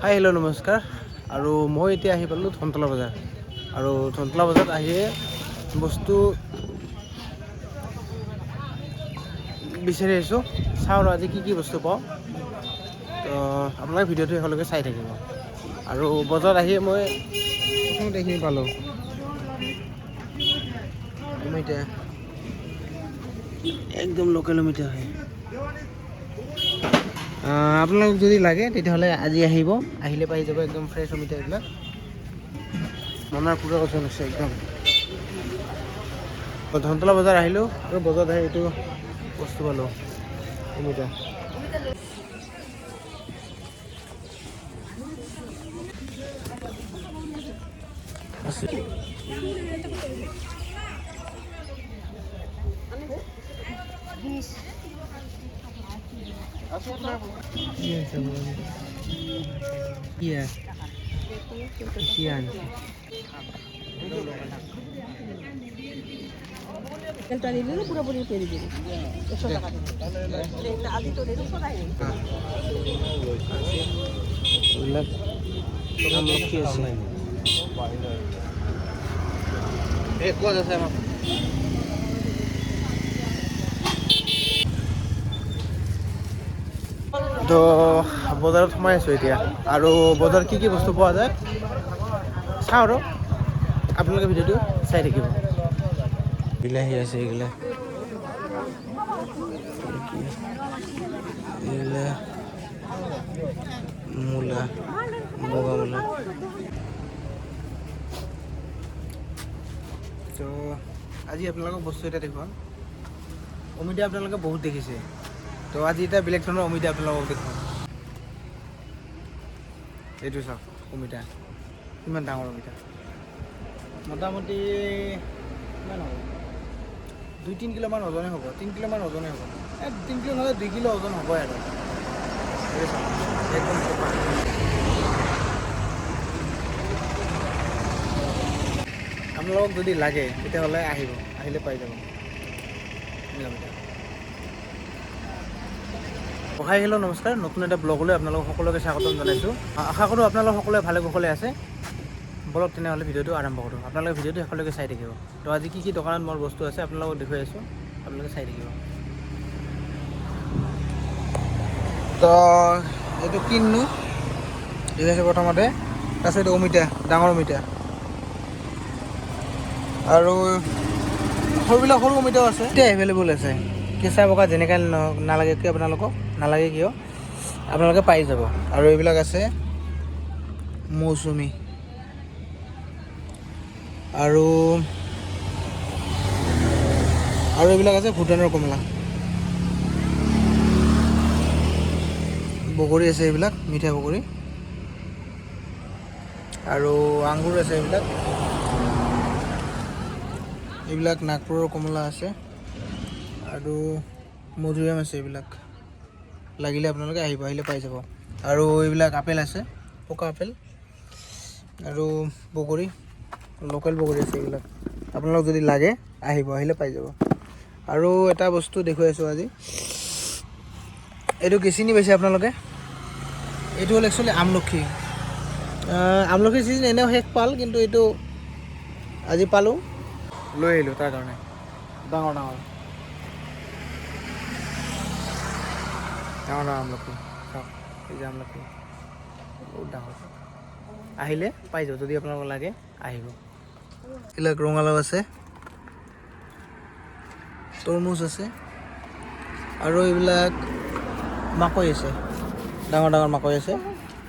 Hi hello' নমস্কাৰ। আৰু মই এতিয়া আহি পালোঁ ধনতলা বজাৰ। আৰু ধনতলা বজাৰত আহিয়ে বস্তু বিচাৰি আহিছোঁ। চাওঁ আৰু আজি কি বস্তু পাওঁ। তো আপোনালোকে ভিডিঅ'টো শেষলৈকে চাই থাকিব। আৰু বজাৰত আহিয়ে মই প্ৰথমতে এইখিনি পালোঁ অমিতা, একদম লোকেল অমিতা হয়। আপোনালোক যদি লাগে তেতিয়াহ'লে আজি আহিব, আহিলে পাই যাব একদম ফ্ৰেছ অমিতা এইবিলাক। মনৰ পুৰা ওজন আছে একদম। ধনতলা বজাৰ আহিলোঁ আৰু বজাৰত আহি এইটো বস্তু পালোঁ অমিতা। পুৰোপুৰি পেৰে দিবি 100 টাকা আদি তো দেড় টাকা তো বজাৰত সোমাই আছোঁ এতিয়া। আৰু বজাৰত কি বস্তু পোৱা যায় চাওঁ আৰু আপোনালোকে ভিডিঅ'টো চাই থাকিব। বিলাহী আছে, এইগিলা মূলা, বগা মূলা। তো আজি আপোনালোকক বস্তু এটা দেখুৱাম। অমিতা আপোনালোকে বহুত দেখিছে, তো আজি এটা বেলেগ ধৰণৰ অমিতা আপোনালোকক দেখুৱাম। এইটো চাওক অমিতা, কিমান ডাঙৰ অমিতা। মোটামুটি কিমান হ'ব, 2-3 কিলোমান ওজনে হ'ব, 3 কিলোমান ওজনে হ'ব। 3 কিলো নহ'লে 2 কিলো ওজন হ'বই আৰু। একদম চফা। আপোনালোকক যদি লাগে তেতিয়াহ'লে আহিব, আহিলে পাই যাব। হাই হেল্ল' নমস্কাৰ। নতুন এটা ব্লগলৈ আপোনালোক সকলোকে স্বাগতম জনাইছোঁ। আশা কৰোঁ আপোনালোক সকলোৱে ভালে কুশলে আছে। বলক তেনেহ'লে ভিডিঅ'টো আৰম্ভ কৰোঁ। আপোনালোকে ভিডিঅ'টো শেষলৈকে চাই থাকিব। তো আজি কি দোকানত মোৰ বস্তু আছে আপোনালোকক দেখুৱাই আছোঁ, আপোনালোকে চাই থাকিব। তো এইটো কিনো দেখাইছোঁ প্ৰথমতে, তাৰপিছত এইটো অমিতা, ডাঙৰ অমিতা। আৰু সৰুবিলাক সৰু অমিতাও আছে, এতিয়া এভেইলেবল আছে। কেঁচা বগা যেনেকৈ নালাগে কিয় আপোনালোকক, নালাগে কিয় আপোনালোকে পাই যাব। আৰু এইবিলাক আছে মৌচুমী, আৰু এইবিলাক আছে ভূটানৰ কমলা, বগৰী আছে, এইবিলাক মিঠা বগৰী। আৰু আঙুৰ আছে, এইবিলাক নাগপুৰৰ কমলা আছে। আৰু মধুৰিআম আছে, এইবিলাক লাগিলে আপোনালোকে আহিলে পাই যাব। আৰু এইবিলাক আপেল আছে, পকা আপেল। আৰু বগৰী, লোকেল বগৰী আছে এইবিলাক। আপোনালোক যদি লাগে আহিলে পাই যাব। আৰু এটা বস্তু দেখুৱাই আছোঁ আজি, এইটো কি চিনি পাইছে আপোনালোকে? এইটো হ'ল একচুৱেলি আমলখি। আমলখিৰ চিজন এনেও শেষ পাল, কিন্তু এইটো আজি পালোঁ, লৈ আহিলোঁ তাৰ কাৰণে। ডাঙৰ আমলখি, চাওক এই যে আমলখি বহুত ডাঙৰ। আহিলে পাই যাব, যদি আপোনালোকক লাগে আহিব। এইবিলাক ৰঙালাও আছে, তৰমুজ আছে, আৰু এইবিলাক মাকৈ আছে, ডাঙৰ মাকৈ আছে।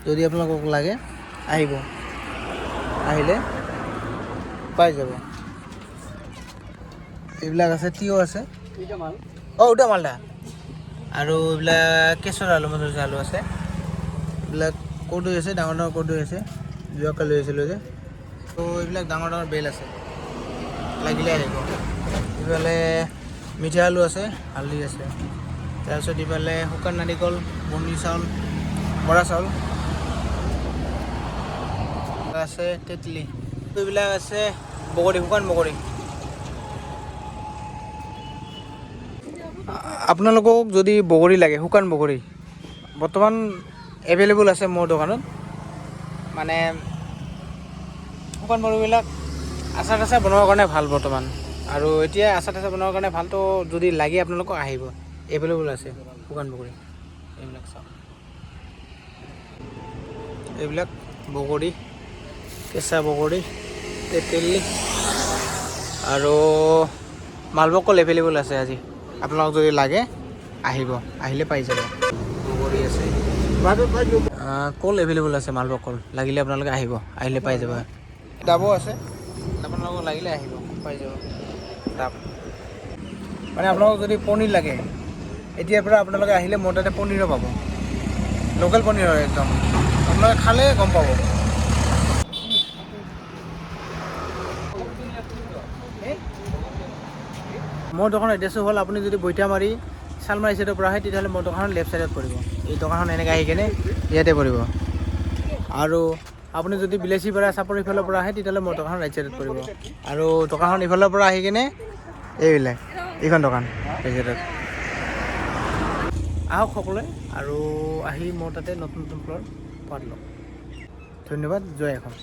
যদি আপোনালোকক লাগে আহিব, আহিলে পাই যাব। এইবিলাক আছে, তিয়ঁহ আছে, উটা মালদা। আৰু এইবিলাক কেশৰ আলু, মধুৰি আলু আছে। এইবিলাক কৰ্দৈ আছে, ডাঙৰ কৰ্দৈ আছে, যোৱাকালি লৈ আহিছিলোঁ যে। তো এইবিলাক ডাঙৰ বেল আছে, লাগিলে আহিব। ইফালে মিঠা আলু আছে, হালধি আছে। তাৰপিছত ইফালে শুকান নাৰিকল, বন্নি চাউল, বৰা চাউল আছে, তেতলি। এইবিলাক আছে বগৰী, শুকান বগৰী। আপোনালোকক যদি বগৰী লাগে, শুকান বগৰী বৰ্তমান এভেইলেবল আছে মোৰ দোকানত। মানে শুকান বগৰীবিলাক আচাৰ তাচাৰ বনোৱাৰ কাৰণে ভাল বৰ্তমান। আৰু এতিয়া আচাৰ তাচাৰ বনোৱাৰ কাৰণে ভালতো, যদি লাগে আপোনালোকক আহিব, এভেইলেবল আছে শুকান বগৰী। এইবিলাক চাওক, এইবিলাক বগৰী, কেঁচা বগৰী, তেতেলী আৰু মালভোগ কল এভেইলেবল আছে আজি। আপোনালোকক যদি লাগে আহিব, আহিলে পাই যাব। বগৰী আছে, কল এভেইলেবল আছে, মালভোগ কল লাগিলে আপোনালোকে আহিব, আহিলে পাই যাব। ডাবো আছে, আপোনালোকক লাগিলে আহিব, পাই যাব ডাব। মানে আপোনালোকক যদি পনীৰ লাগে, এতিয়াৰ পৰা আপোনালোকে আহিলে মোৰ তাতে পনীৰো পাব, লোকেল পনীৰ হয় একদম, আপোনালোকে খালে গম পাব। মোৰ দোকানৰ এড্ৰেছটো হ'ল, আপুনি যদি বৈঠামাৰী চালমাৰী ছাইডৰ পৰা আহে তেতিয়াহ'লে মোৰ দোকানৰ লেফ্ট ছাইডত পৰিব। এই দোকানখন এনেকৈ আহি কেনে ইয়াতে পৰিব। আৰু আপুনি যদি বিলাচীপাৰা চাপৰি ফালৰ পৰা আহে তেতিয়াহ'লে মোৰ দোকানখন ৰাইট ছাইডত পৰিব। আৰু দোকানখন ইফালৰ পৰা আহি কেনে এইখন দোকান এই ছাইডত আহক সকলোৱে, আৰু আহি মোৰ তাতে নতুন নতুন ফ্ল'ৰ পাত লওক। ধন্যবাদ, জয় এখন।